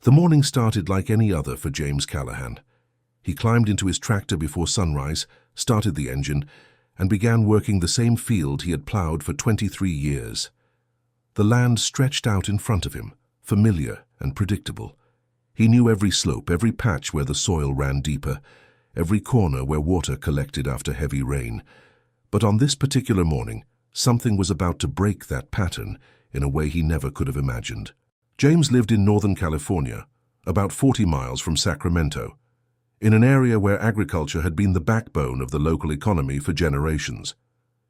The morning started like any other for James Callahan. He climbed into his tractor before sunrise, started the engine, and began working the same field he had plowed for 23 years. The land stretched out in front of him, familiar and predictable. He knew every slope, every patch where the soil ran deeper, every corner where water collected after heavy rain. But on this particular morning, something was about to break that pattern in a way he never could have imagined. James lived in Northern California, about 40 miles from Sacramento, in an area where agriculture had been the backbone of the local economy for generations.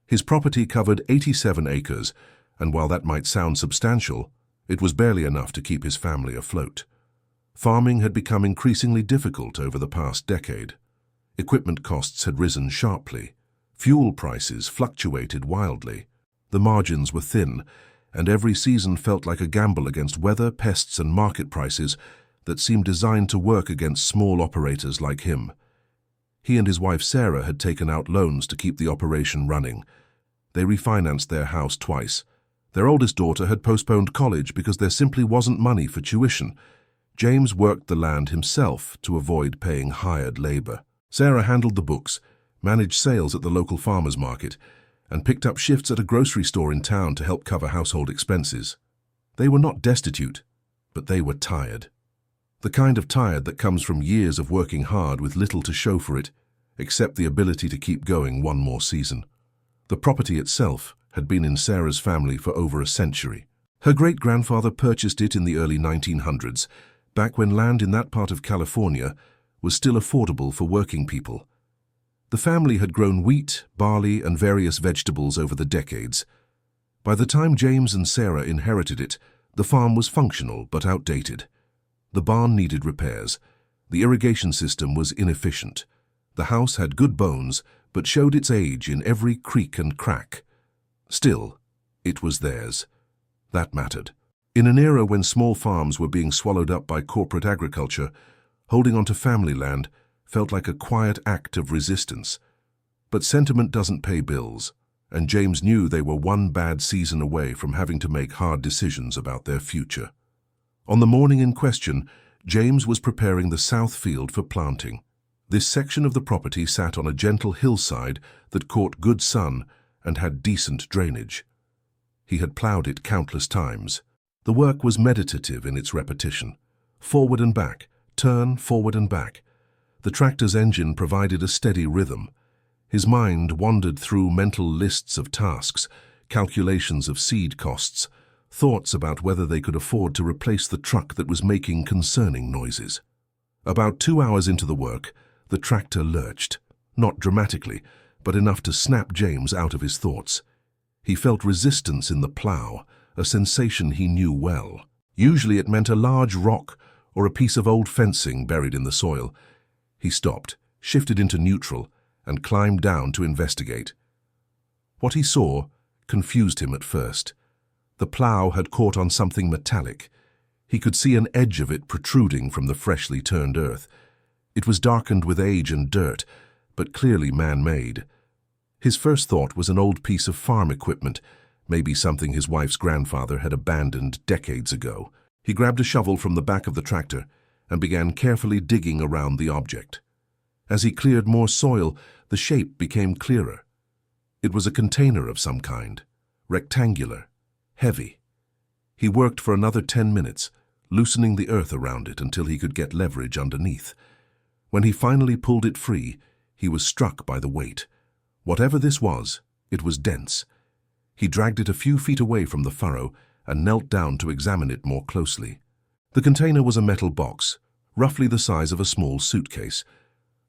His property covered 87 acres, and while that might sound substantial, it was barely enough to keep his family afloat. Farming had become increasingly difficult over the past decade. Equipment costs had risen sharply. Fuel prices fluctuated wildly. The margins were thin, and every season felt like a gamble against weather, pests, and market prices that seemed designed to work against small operators like him. He and his wife Sarah had taken out loans to keep the operation running. They refinanced their house twice. Their oldest daughter had postponed college because there simply wasn't money for tuition. James worked the land himself to avoid paying hired labor. Sarah handled the books, managed sales at the local farmers market, and picked up shifts at a grocery store in town to help cover household expenses. They were not destitute, but they were tired. The kind of tired that comes from years of working hard with little to show for it, except the ability to keep going one more season. The property itself had been in Sarah's family for over a century. Her great-grandfather purchased it in the early 1900s, back when land in that part of California was still affordable for working people. The family had grown wheat, barley, and various vegetables over the decades. By the time James and Sarah inherited it, the farm was functional but outdated. The barn needed repairs. The irrigation system was inefficient. The house had good bones, but showed its age in every creak and crack. Still, it was theirs. That mattered. In an era when small farms were being swallowed up by corporate agriculture, holding on to family land felt like a quiet act of resistance. But sentiment doesn't pay bills, and James knew they were one bad season away from having to make hard decisions about their future. On the morning in question, James was preparing the south field for planting. This section of the property sat on a gentle hillside that caught good sun and had decent drainage. He had plowed it countless times. The work was meditative in its repetition. Forward and back, turn, forward and back. The tractor's engine provided a steady rhythm. His mind wandered through mental lists of tasks, calculations of seed costs, thoughts about whether they could afford to replace the truck that was making concerning noises. About 2 hours into the work, the tractor lurched, not dramatically, but enough to snap James out of his thoughts. He felt resistance in the plow, a sensation he knew well. Usually it meant a large rock or a piece of old fencing buried in the soil. He stopped, shifted into neutral, and climbed down to investigate. What he saw confused him at first. The plow had caught on something metallic. He could see an edge of it protruding from the freshly turned earth. It was darkened with age and dirt, but clearly man-made. His first thought was an old piece of farm equipment, maybe something his wife's grandfather had abandoned decades ago. He grabbed a shovel from the back of the tractor and began carefully digging around the object. As he cleared more soil, the shape became clearer. It was a container of some kind, rectangular, heavy. He worked for another 10 minutes, loosening the earth around it until he could get leverage underneath. When he finally pulled it free, he was struck by the weight. Whatever this was, it was dense. He dragged it a few feet away from the furrow and knelt down to examine it more closely. The container was a metal box, roughly the size of a small suitcase.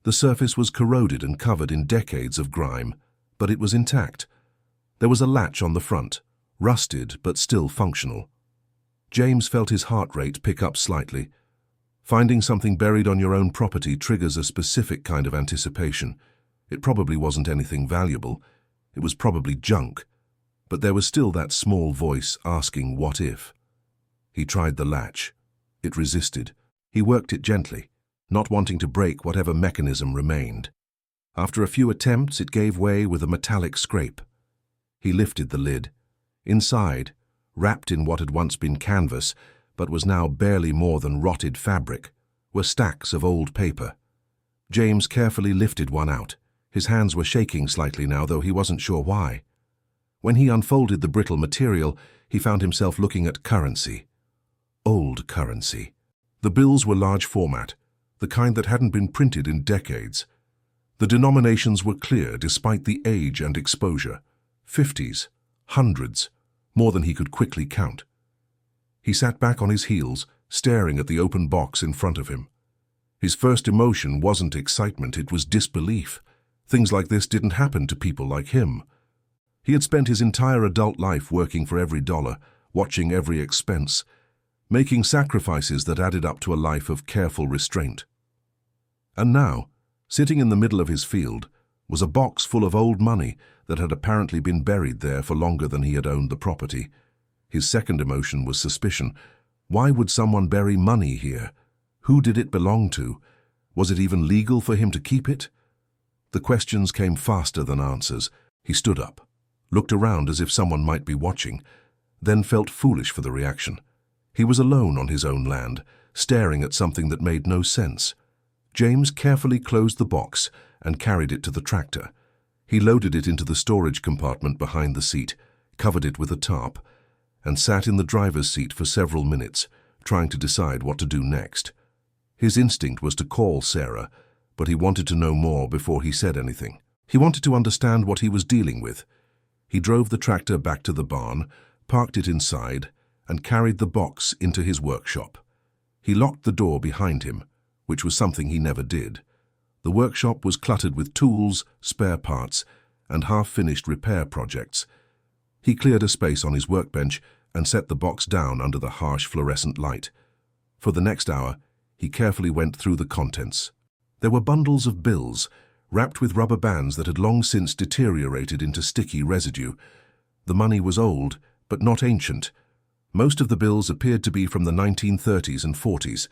The surface was corroded and covered in decades of grime, but it was intact. There was a latch on the front, rusted but still functional. James felt his heart rate pick up slightly. Finding something buried on your own property triggers a specific kind of anticipation. It probably wasn't anything valuable. It was probably junk. But there was still that small voice asking what if. He tried the latch. It resisted. He worked it gently, not wanting to break whatever mechanism remained. After a few attempts, it gave way with a metallic scrape. He lifted the lid. Inside, wrapped in what had once been canvas, but was now barely more than rotted fabric, were stacks of old paper. James carefully lifted one out. His hands were shaking slightly now, though he wasn't sure why. When he unfolded the brittle material, he found himself looking at currency. Old currency. The bills were large format, the kind that hadn't been printed in decades. The denominations were clear despite the age and exposure. 50s, hundreds, more than he could quickly count. He sat back on his heels, staring at the open box in front of him. His first emotion wasn't excitement, it was disbelief. Things like this didn't happen to people like him. He had spent his entire adult life working for every dollar, watching every expense, making sacrifices that added up to a life of careful restraint. And now, sitting in the middle of his field, was a box full of old money that had apparently been buried there for longer than he had owned the property. His second emotion was suspicion. Why would someone bury money here? Who did it belong to? Was it even legal for him to keep it? The questions came faster than answers. He stood up, looked around as if someone might be watching, then felt foolish for the reaction. He was alone on his own land, staring at something that made no sense. James carefully closed the box and carried it to the tractor. He loaded it into the storage compartment behind the seat, covered it with a tarp, and sat in the driver's seat for several minutes, trying to decide what to do next. His instinct was to call Sarah, but he wanted to know more before he said anything. He wanted to understand what he was dealing with. He drove the tractor back to the barn, parked it inside, and carried the box into his workshop. He locked the door behind him, which was something he never did. The workshop was cluttered with tools, spare parts, and half-finished repair projects. He cleared a space on his workbench and set the box down under the harsh fluorescent light. For the next hour, he carefully went through the contents. There were bundles of bills, wrapped with rubber bands that had long since deteriorated into sticky residue. The money was old, but not ancient. Most of the bills appeared to be from the 1930s and 40s.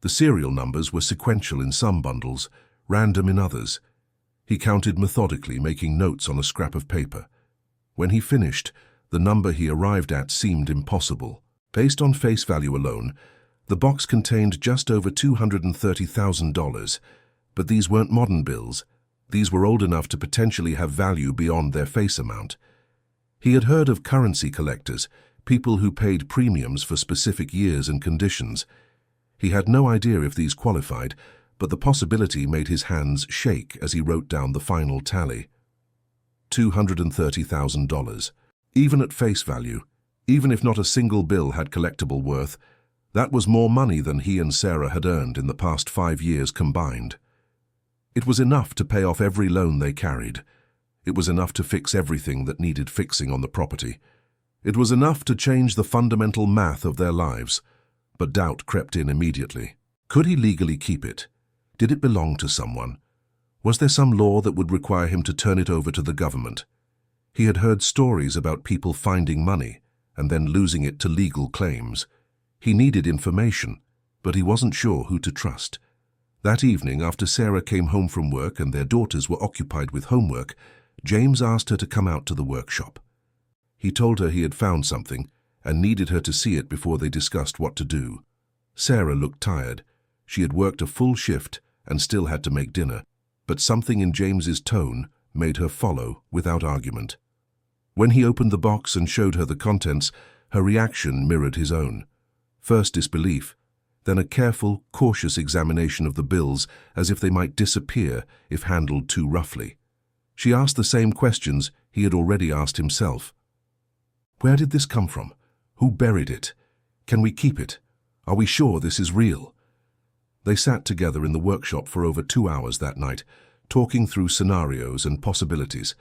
The serial numbers were sequential in some bundles, random in others. He counted methodically, making notes on a scrap of paper. When he finished, the number he arrived at seemed impossible. Based on face value alone, the box contained just over $230,000, but these weren't modern bills. These were old enough to potentially have value beyond their face amount. He had heard of currency collectors, people who paid premiums for specific years and conditions. He had no idea if these qualified, but the possibility made his hands shake as he wrote down the final tally. $230,000. Even at face value, even if not a single bill had collectible worth, that was more money than he and Sarah had earned in the past 5 years combined. It was enough to pay off every loan they carried. It was enough to fix everything that needed fixing on the property. It was enough to change the fundamental math of their lives, but doubt crept in immediately. Could he legally keep it? Did it belong to someone? Was there some law that would require him to turn it over to the government? He had heard stories about people finding money and then losing it to legal claims. He needed information, but he wasn't sure who to trust. That evening, after Sarah came home from work and their daughters were occupied with homework, James asked her to come out to the workshop. He told her he had found something and needed her to see it before they discussed what to do. Sarah looked tired. She had worked a full shift and still had to make dinner, but something in James's tone made her follow without argument. When he opened the box and showed her the contents, her reaction mirrored his own. First disbelief, then a careful, cautious examination of the bills as if they might disappear if handled too roughly. She asked the same questions he had already asked himself. Where did this come from? Who buried it? Can we keep it? Are we sure this is real? They sat together in the workshop for over 2 hours that night, talking through scenarios and possibilities.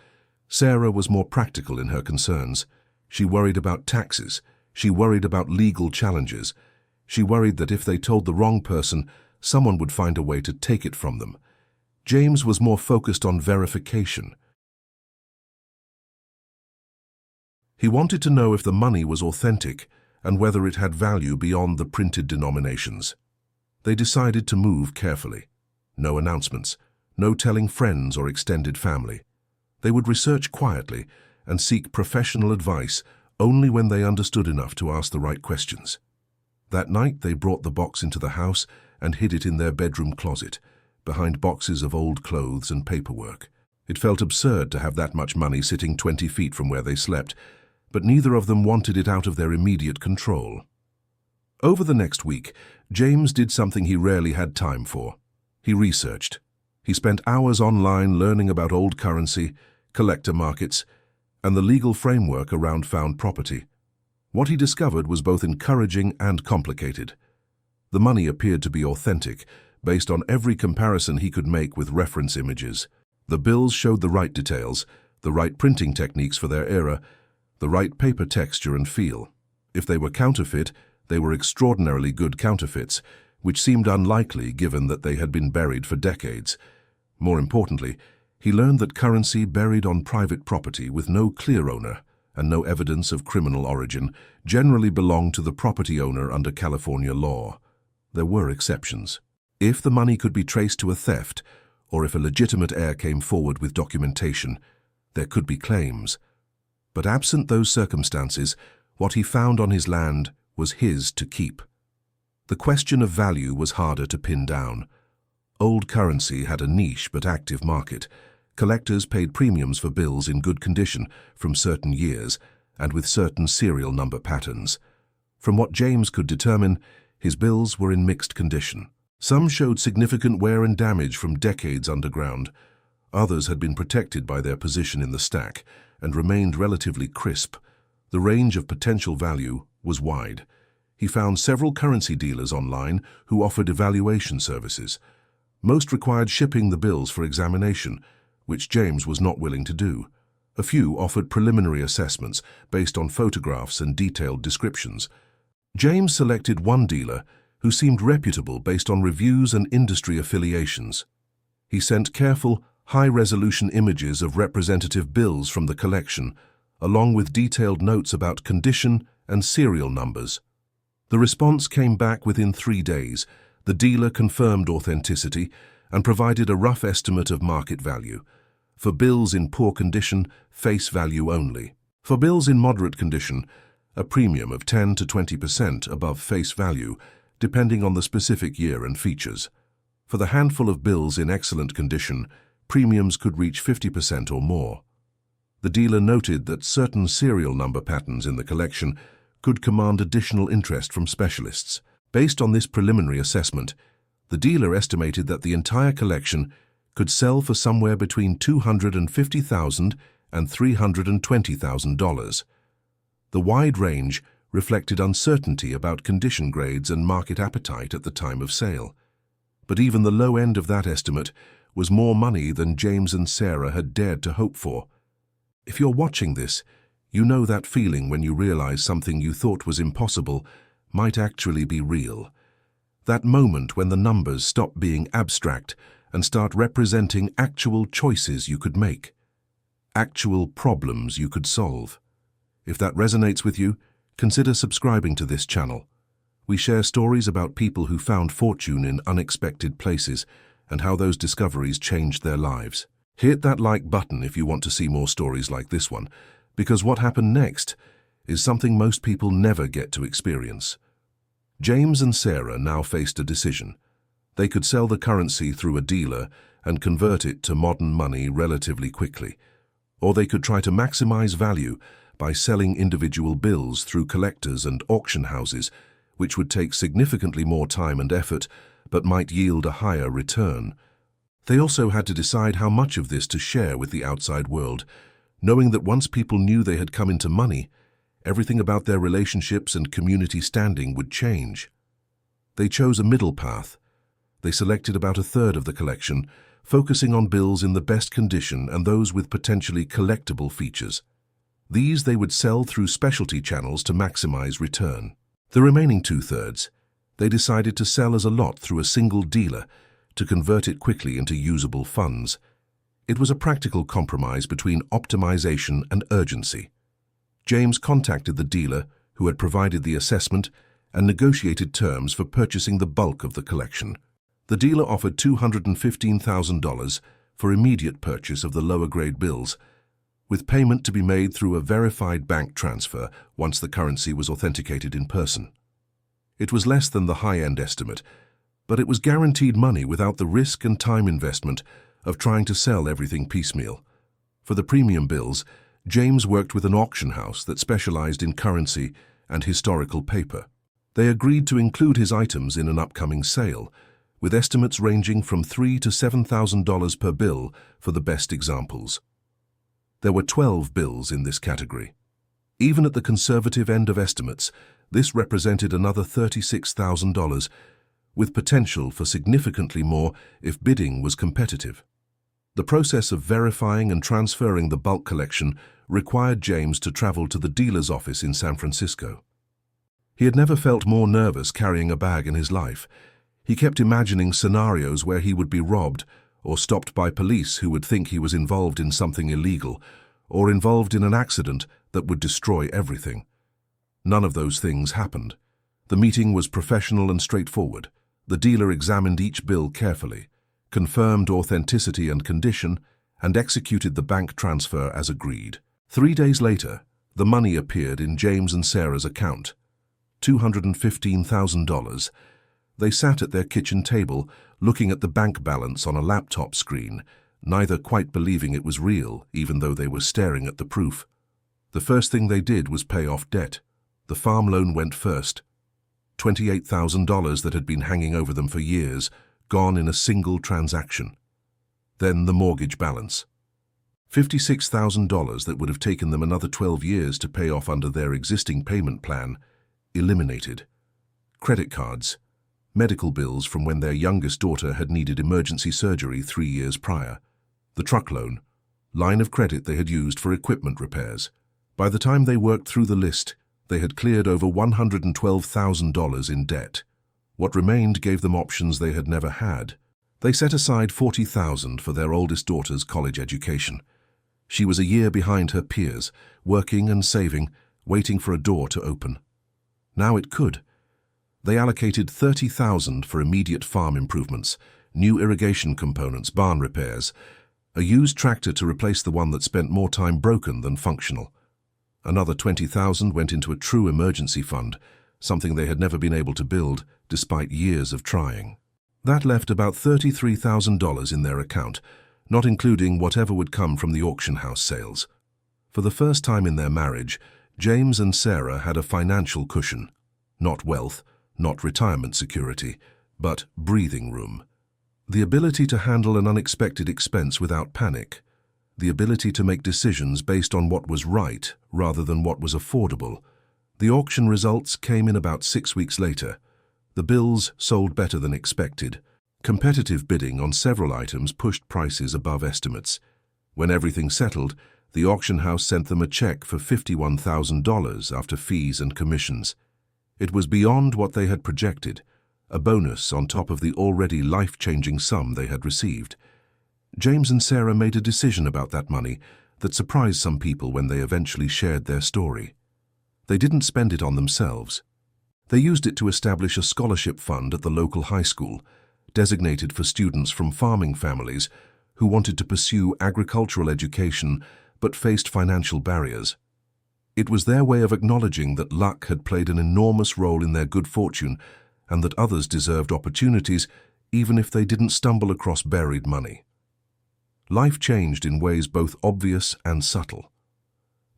Sarah was more practical in her concerns. She worried about taxes. She worried about legal challenges. She worried that if they told the wrong person, someone would find a way to take it from them. James was more focused on verification. He wanted to know if the money was authentic and whether it had value beyond the printed denominations. They decided to move carefully. No announcements, no telling friends or extended family. They would research quietly and seek professional advice only when they understood enough to ask the right questions. That night they brought the box into the house and hid it in their bedroom closet, behind boxes of old clothes and paperwork. It felt absurd to have that much money sitting 20 feet from where they slept, but neither of them wanted it out of their immediate control. Over the next week, James did something he rarely had time for. He researched. He spent hours online learning about old currency, collector markets, and the legal framework around found property. What he discovered was both encouraging and complicated. The money appeared to be authentic, based on every comparison he could make with reference images. The bills showed the right details, the right printing techniques for their era, the right paper texture and feel. If they were counterfeit, they were extraordinarily good counterfeits, which seemed unlikely given that they had been buried for decades. More importantly, he learned that currency buried on private property with no clear owner and no evidence of criminal origin generally belonged to the property owner under California law. There were exceptions. If the money could be traced to a theft, or if a legitimate heir came forward with documentation, there could be claims. But absent those circumstances, what he found on his land was his to keep. The question of value was harder to pin down. Old currency had a niche but active market. Collectors paid premiums for bills in good condition from certain years and with certain serial number patterns. From what James could determine, his bills were in mixed condition. Some showed significant wear and damage from decades underground. Others had been protected by their position in the stack and remained relatively crisp. The range of potential value was wide. He found several currency dealers online who offered evaluation services. Most required shipping the bills for examination, which James was not willing to do. A few offered preliminary assessments based on photographs and detailed descriptions. James selected one dealer who seemed reputable based on reviews and industry affiliations. He sent careful, high-resolution images of representative bills from the collection, along with detailed notes about condition and serial numbers. The response came back within 3 days. The dealer confirmed authenticity and provided a rough estimate of market value. For bills in poor condition, face value only. For bills in moderate condition, a premium of 10 to 20% above face value, depending on the specific year and features. For the handful of bills in excellent condition, premiums could reach 50% or more. The dealer noted that certain serial number patterns in the collection could command additional interest from specialists. Based on this preliminary assessment, the dealer estimated that the entire collection could sell for somewhere between $250,000 and $320,000. The wide range reflected uncertainty about condition grades and market appetite at the time of sale. But even the low end of that estimate was more money than James and Sarah had dared to hope for. If you're watching this, you know that feeling when you realize something you thought was impossible might actually be real. That moment when the numbers stop being abstract and start representing actual choices you could make, actual problems you could solve. If that resonates with you, consider subscribing to this channel. We share stories about people who found fortune in unexpected places and how those discoveries changed their lives. Hit that like button if you want to see more stories like this one, because what happened next is something most people never get to experience. James and Sarah now faced a decision. They could sell the currency through a dealer and convert it to modern money relatively quickly, or they could try to maximize value by selling individual bills through collectors and auction houses, which would take significantly more time and effort, but might yield a higher return. They also had to decide how much of this to share with the outside world, knowing that once people knew they had come into money, everything about their relationships and community standing would change. They chose a middle path. They selected about a third of the collection, focusing on bills in the best condition and those with potentially collectible features. These they would sell through specialty channels to maximize return. The remaining two-thirds, they decided to sell as a lot through a single dealer to convert it quickly into usable funds. It was a practical compromise between optimization and urgency. James contacted the dealer who had provided the assessment and negotiated terms for purchasing the bulk of the collection. The dealer offered $215,000 for immediate purchase of the lower-grade bills, with payment to be made through a verified bank transfer once the currency was authenticated in person. It was less than the high-end estimate, but it was guaranteed money without the risk and time investment of trying to sell everything piecemeal. For the premium bills, James worked with an auction house that specialized in currency and historical paper. They agreed to include his items in an upcoming sale, with estimates ranging from $3,000 to $7,000 per bill for the best examples. There were 12 bills in this category. Even at the conservative end of estimates, this represented another $36,000, with potential for significantly more if bidding was competitive. The process of verifying and transferring the bulk collection required James to travel to the dealer's office in San Francisco. He had never felt more nervous carrying a bag in his life. He kept imagining scenarios where he would be robbed or stopped by police who would think he was involved in something illegal or involved in an accident that would destroy everything. None of those things happened. The meeting was professional and straightforward. The dealer examined each bill carefully, confirmed authenticity and condition, and executed the bank transfer as agreed. 3 days later, the money appeared in James and Sarah's account, $215,000. They sat at their kitchen table, looking at the bank balance on a laptop screen, neither quite believing it was real, even though they were staring at the proof. The first thing they did was pay off debt. The farm loan went first. $28,000 that had been hanging over them for years, gone in a single transaction. Then the mortgage balance. $56,000 that would have taken them another 12 years to pay off under their existing payment plan, eliminated. Credit cards, medical bills from when their youngest daughter had needed emergency surgery 3 years prior. The truck loan, line of credit they had used for equipment repairs. By the time they worked through the list, they had cleared over $112,000 in debt. What remained gave them options they had never had. They set aside $40,000 for their oldest daughter's college education. She was a year behind her peers, working and saving, waiting for a door to open. Now it could. They allocated $30,000 for immediate farm improvements, new irrigation components, barn repairs, a used tractor to replace the one that spent more time broken than functional. Another $20,000 went into a true emergency fund, something they had never been able to build despite years of trying. That left about $33,000 in their account, not including whatever would come from the auction house sales. For the first time in their marriage, James and Sarah had a financial cushion. Not wealth, not retirement security, but breathing room. The ability to handle an unexpected expense without panic. The ability to make decisions based on what was right rather than what was affordable. The auction results came in about 6 weeks later. The bills sold better than expected. Competitive bidding on several items pushed prices above estimates. When everything settled, the auction house sent them a check for $51,000 after fees and commissions. It was beyond what they had projected, a bonus on top of the already life-changing sum they had received. James and Sarah made a decision about that money that surprised some people when they eventually shared their story. They didn't spend it on themselves. They used it to establish a scholarship fund at the local high school, designated for students from farming families who wanted to pursue agricultural education but faced financial barriers. It was their way of acknowledging that luck had played an enormous role in their good fortune and that others deserved opportunities even if they didn't stumble across buried money. Life changed in ways both obvious and subtle.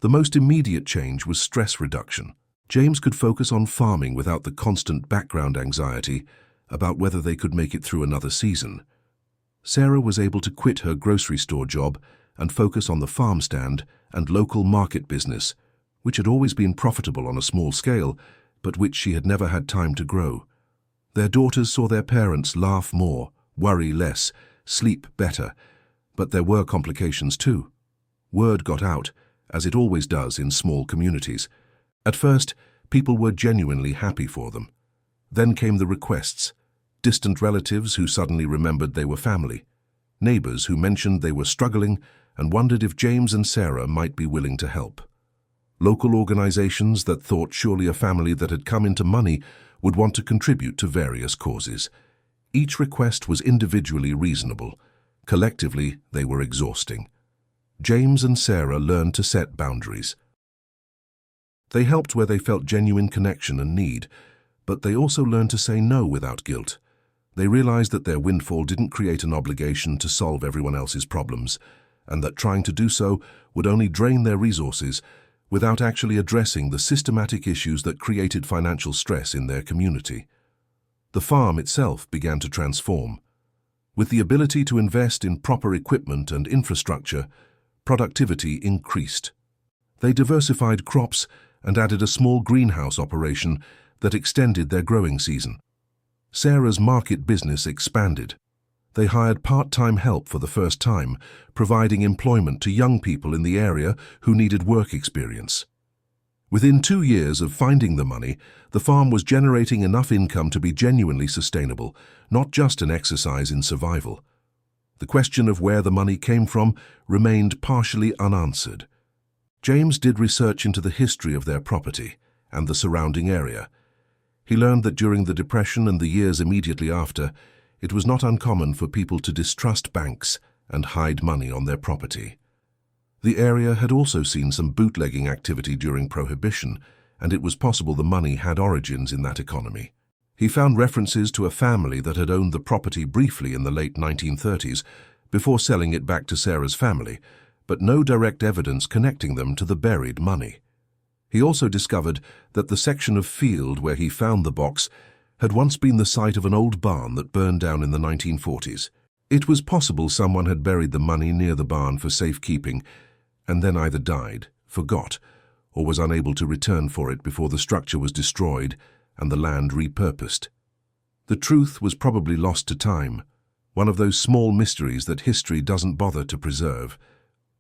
The most immediate change was stress reduction. James could focus on farming without the constant background anxiety about whether they could make it through another season. Sarah was able to quit her grocery store job and focus on the farm stand and local market business, which had always been profitable on a small scale, but which she had never had time to grow. Their daughters saw their parents laugh more, worry less, sleep better, but there were complications too. Word got out, as it always does in small communities. At first, people were genuinely happy for them. Then came the requests. Distant relatives who suddenly remembered they were family. Neighbors who mentioned they were struggling and wondered if James and Sarah might be willing to help. Local organizations that thought surely a family that had come into money would want to contribute to various causes. Each request was individually reasonable. Collectively, they were exhausting. James and Sarah learned to set boundaries. They helped where they felt genuine connection and need, But they also learned to say no without guilt. They realized that their windfall didn't create an obligation to solve everyone else's problems, and that trying to do so would only drain their resources without actually addressing the systematic issues that created financial stress in their community. The farm itself began to transform. With the ability to invest in proper equipment and infrastructure, productivity increased. They diversified crops and added a small greenhouse operation that extended their growing season. Sarah's market business expanded. They hired part-time help for the first time, providing employment to young people in the area who needed work experience. Within 2 years of finding the money, the farm was generating enough income to be genuinely sustainable, not just an exercise in survival. The question of where the money came from remained partially unanswered. James did research into the history of their property and the surrounding area. He learned that during the Depression and the years immediately after, it was not uncommon for people to distrust banks and hide money on their property. The area had also seen some bootlegging activity during Prohibition, and it was possible the money had origins in that economy. He found references to a family that had owned the property briefly in the late 1930s before selling it back to Sarah's family, but no direct evidence connecting them to the buried money. He also discovered that the section of field where he found the box had once been the site of an old barn that burned down in the 1940s. It was possible someone had buried the money near the barn for safekeeping and then either died, forgot, or was unable to return for it before the structure was destroyed and the land repurposed. The truth was probably lost to time, one of those small mysteries that history doesn't bother to preserve.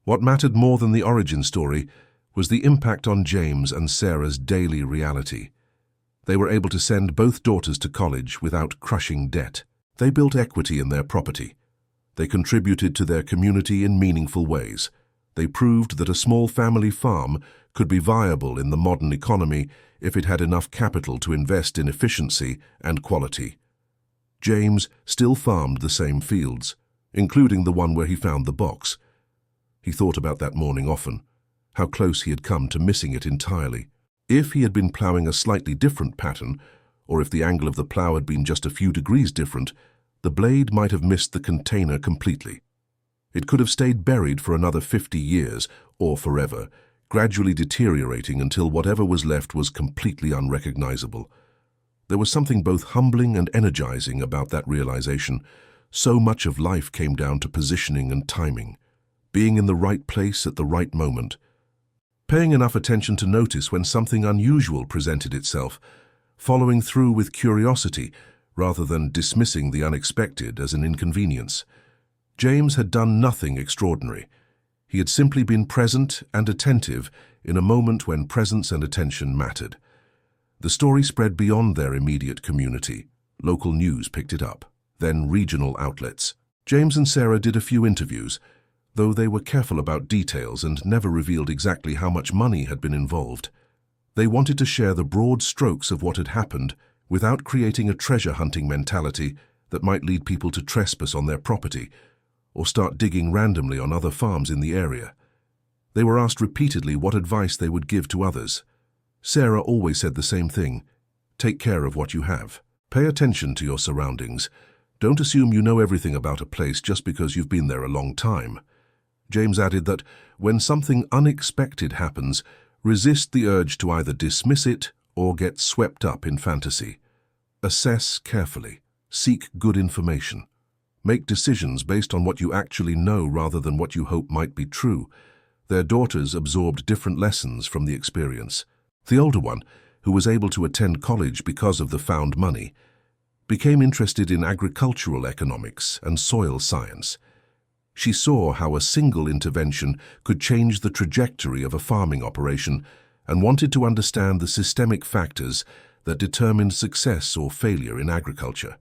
What mattered more than the origin story was the impact on James and Sarah's daily reality. They were able to send both daughters to college without crushing debt. They built equity in their property. They contributed to their community in meaningful ways. They proved that a small family farm could be viable in the modern economy if it had enough capital to invest in efficiency and quality. James still farmed the same fields, including the one where he found the box. He thought about that morning often, how close he had come to missing it entirely. If he had been plowing a slightly different pattern, or if the angle of the plow had been just a few degrees different, the blade might have missed the container completely. It could have stayed buried for another 50 years, or forever, gradually deteriorating until whatever was left was completely unrecognizable. There was something both humbling and energizing about that realization. So much of life came down to positioning and timing, being in the right place at the right moment, paying enough attention to notice when something unusual presented itself, following through with curiosity rather than dismissing the unexpected as an inconvenience. James had done nothing extraordinary. He had simply been present and attentive in a moment when presence and attention mattered. The story spread beyond their immediate community. Local news picked it up, then regional outlets. James and Sarah did a few interviews, though they were careful about details and never revealed exactly how much money had been involved. They wanted to share the broad strokes of what had happened without creating a treasure-hunting mentality that might lead people to trespass on their property or start digging randomly on other farms in the area. They were asked repeatedly what advice they would give to others. Sarah always said the same thing: take care of what you have. Pay attention to your surroundings. Don't assume you know everything about a place just because you've been there a long time. James added that when something unexpected happens, resist the urge to either dismiss it or get swept up in fantasy. Assess carefully. Seek good information. Make decisions based on what you actually know rather than what you hope might be true. Their daughters absorbed different lessons from the experience. The older one, who was able to attend college because of the found money, became interested in agricultural economics and soil science. She saw how a single intervention could change the trajectory of a farming operation and wanted to understand the systemic factors that determined success or failure in agriculture.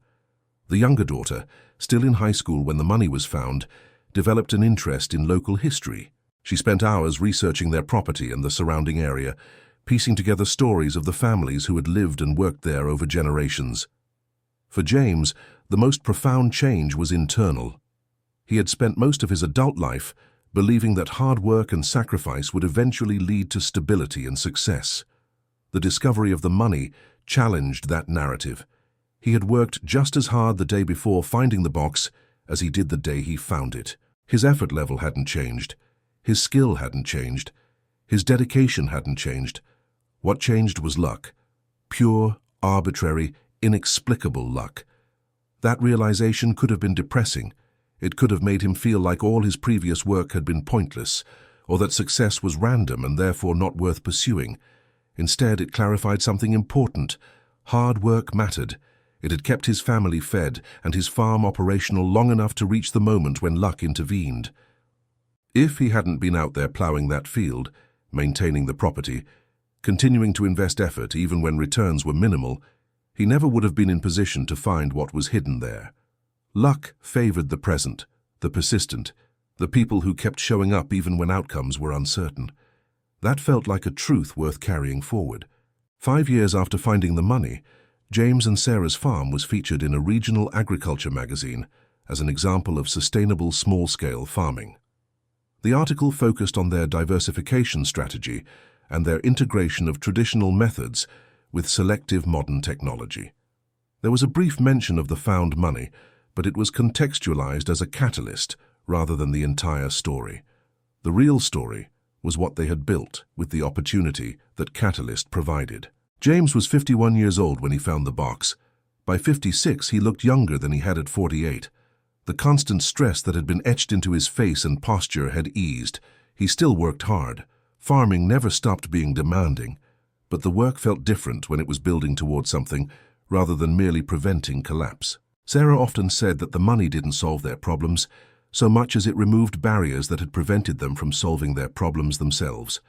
The younger daughter, still in high school when the money was found, developed an interest in local history. She spent hours researching their property and the surrounding area, piecing together stories of the families who had lived and worked there over generations. For James, the most profound change was internal. He had spent most of his adult life believing that hard work and sacrifice would eventually lead to stability and success. The discovery of the money challenged that narrative. He had worked just as hard the day before finding the box as he did the day he found it. His effort level hadn't changed. His skill hadn't changed. His dedication hadn't changed. What changed was luck. Pure, arbitrary, inexplicable luck. That realization could have been depressing. It could have made him feel like all his previous work had been pointless, or that success was random and therefore not worth pursuing. Instead, it clarified something important. Hard work mattered. It had kept his family fed and his farm operational long enough to reach the moment when luck intervened. If he hadn't been out there plowing that field, maintaining the property, continuing to invest effort even when returns were minimal, he never would have been in position to find what was hidden there. Luck favored the present, the persistent, the people who kept showing up even when outcomes were uncertain. That felt like a truth worth carrying forward. 5 years after finding the money, James and Sarah's farm was featured in a regional agriculture magazine as an example of sustainable small-scale farming. The article focused on their diversification strategy and their integration of traditional methods with selective modern technology. There was a brief mention of the found money, but it was contextualized as a catalyst rather than the entire story. The real story was what they had built with the opportunity that catalyst provided. James was 51 years old when he found the box. By 56, he looked younger than he had at 48. The constant stress that had been etched into his face and posture had eased. He still worked hard. Farming never stopped being demanding, but the work felt different when it was building towards something rather than merely preventing collapse. Sarah often said that the money didn't solve their problems so much as it removed barriers that had prevented them from solving their problems themselves.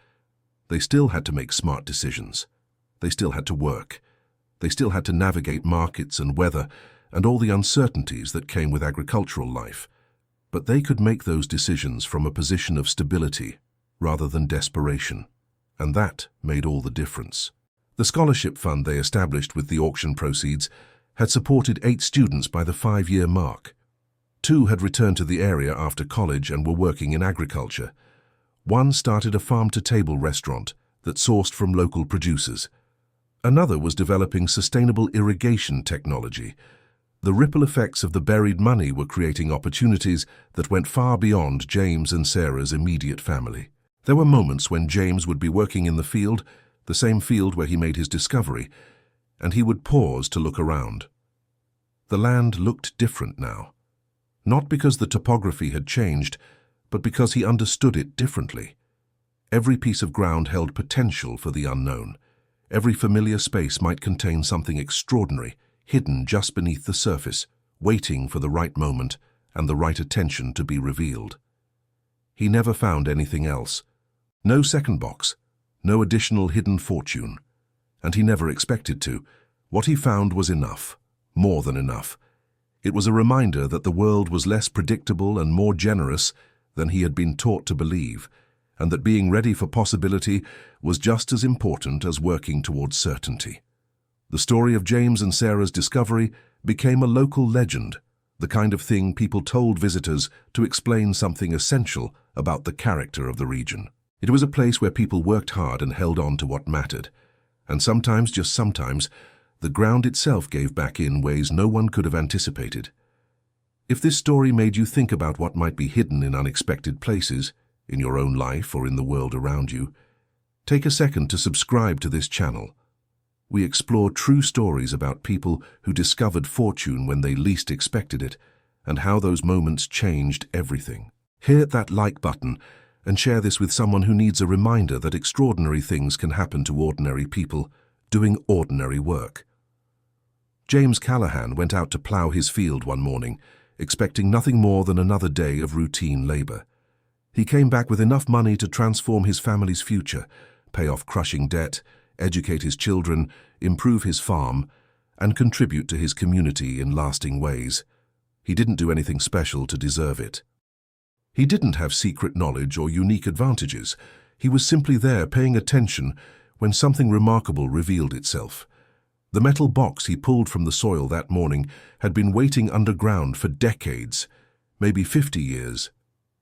They still had to make smart decisions. They still had to work. They still had to navigate markets and weather and all the uncertainties that came with agricultural life. But they could make those decisions from a position of stability rather than desperation, and that made all the difference. The scholarship fund they established with the auction proceeds had supported 8 students by the 5-year mark. 2 had returned to the area after college and were working in agriculture. 1 started a farm-to-table restaurant that sourced from local producers. Another was developing sustainable irrigation technology. The ripple effects of the buried money were creating opportunities that went far beyond James and Sarah's immediate family. There were moments when James would be working in the field, the same field where he made his discovery, and he would pause to look around. The land looked different now. Not because the topography had changed, but because he understood it differently. Every piece of ground held potential for the unknown. Every familiar space might contain something extraordinary, hidden just beneath the surface, waiting for the right moment and the right attention to be revealed. He never found anything else. No second box, no additional hidden fortune. And he never expected to. What he found was enough, more than enough. It was a reminder that the world was less predictable and more generous than he had been taught to believe, and that being ready for possibility was just as important as working towards certainty. The story of James and Sarah's discovery became a local legend, the kind of thing people told visitors to explain something essential about the character of the region. It was a place where people worked hard and held on to what mattered, and sometimes, just sometimes, the ground itself gave back in ways no one could have anticipated. If this story made you think about what might be hidden in unexpected places, in your own life or in the world around you, take a second to subscribe to this channel. We explore true stories about people who discovered fortune when they least expected it, and how those moments changed everything. Hit that like button and share this with someone who needs a reminder that extraordinary things can happen to ordinary people doing ordinary work. James Callahan went out to plow his field one morning, expecting nothing more than another day of routine labor. He came back with enough money to transform his family's future, pay off crushing debt, educate his children, improve his farm, and contribute to his community in lasting ways. He didn't do anything special to deserve it. He didn't have secret knowledge or unique advantages. He was simply there paying attention when something remarkable revealed itself. The metal box he pulled from the soil that morning had been waiting underground for decades, maybe 50 years,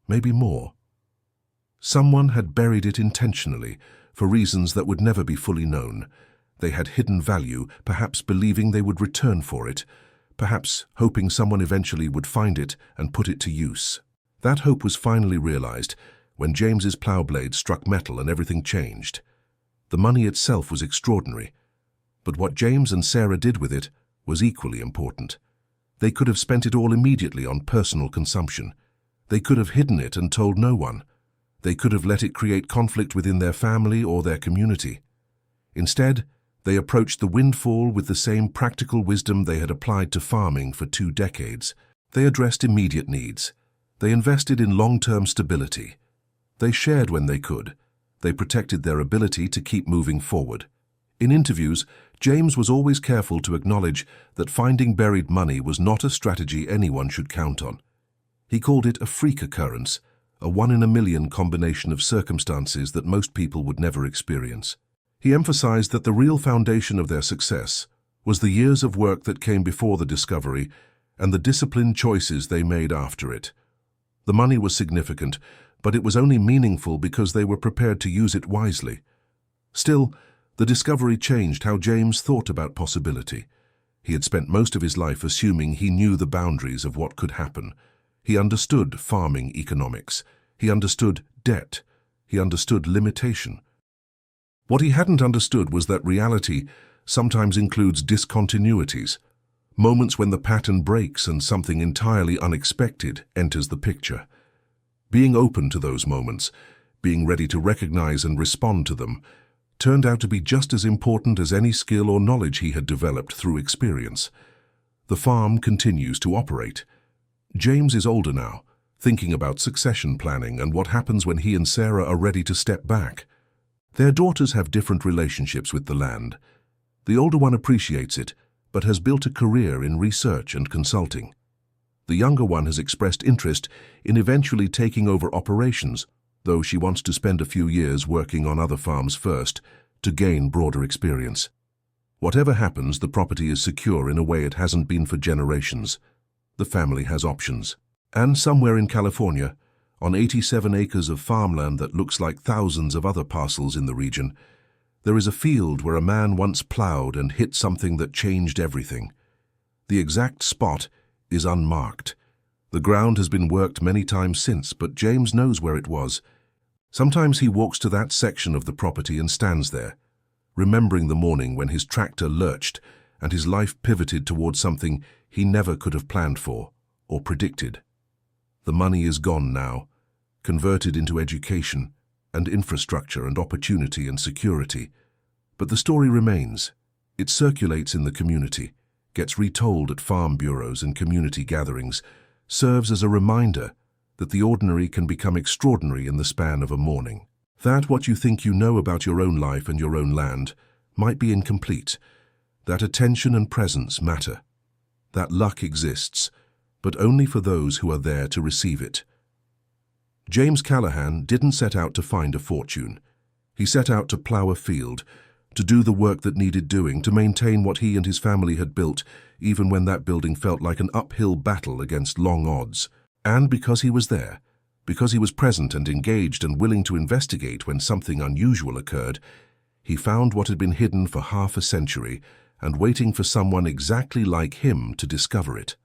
maybe more. Someone had buried it intentionally, for reasons that would never be fully known, They had hidden value, perhaps believing they would return for it, perhaps hoping someone eventually would find it and put it to use. That hope was finally realized when James's plow blade struck metal and everything changed. The money itself was extraordinary, but what James and Sarah did with it was equally important. They could have spent it all immediately on personal consumption. They could have hidden it and told no one. They could have let it create conflict within their family or their community. Instead, they approached the windfall with the same practical wisdom they had applied to farming for 2 decades. They addressed immediate needs. They invested in long-term stability. They shared when they could. They protected their ability to keep moving forward. In interviews, James was always careful to acknowledge that finding buried money was not a strategy anyone should count on. He called it a freak occurrence, a 1-in-a-million combination of circumstances that most people would never experience. He emphasized that the real foundation of their success was the years of work that came before the discovery and the disciplined choices they made after it. The money was significant, but it was only meaningful because they were prepared to use it wisely. Still, the discovery changed how James thought about possibility. He had spent most of his life assuming he knew the boundaries of what could happen. He understood farming economics. He understood debt. He understood limitation. What he hadn't understood was that reality sometimes includes discontinuities, moments when the pattern breaks and something entirely unexpected enters the picture. Being open to those moments, being ready to recognize and respond to them, turned out to be just as important as any skill or knowledge he had developed through experience. The farm continues to operate. James is older now, thinking about succession planning and what happens when he and Sarah are ready to step back. Their daughters have different relationships with the land. The older one appreciates it, but has built a career in research and consulting. The younger one has expressed interest in eventually taking over operations, though she wants to spend a few years working on other farms first to gain broader experience. Whatever happens, the property is secure in a way it hasn't been for generations. The family has options. And somewhere in California, on 87 acres of farmland that looks like thousands of other parcels in the region, there is a field where a man once plowed and hit something that changed everything. The exact spot is unmarked. The ground has been worked many times since, but James knows where it was. Sometimes he walks to that section of the property and stands there, remembering the morning when his tractor lurched and his life pivoted towards something he never could have planned for or predicted. The money is gone now, converted into education and infrastructure and opportunity and security. But the story remains. It circulates in the community, gets retold at farm bureaus and community gatherings, serves as a reminder that the ordinary can become extraordinary in the span of a morning. That what you think you know about your own life and your own land might be incomplete. That attention and presence matter. That luck exists, but only for those who are there to receive it. James Callahan didn't set out to find a fortune. He set out to plow a field, to do the work that needed doing, to maintain what he and his family had built, even when that building felt like an uphill battle against long odds. And because he was there, because he was present and engaged and willing to investigate when something unusual occurred, he found what had been hidden for half a century and waiting for someone exactly like him to discover it.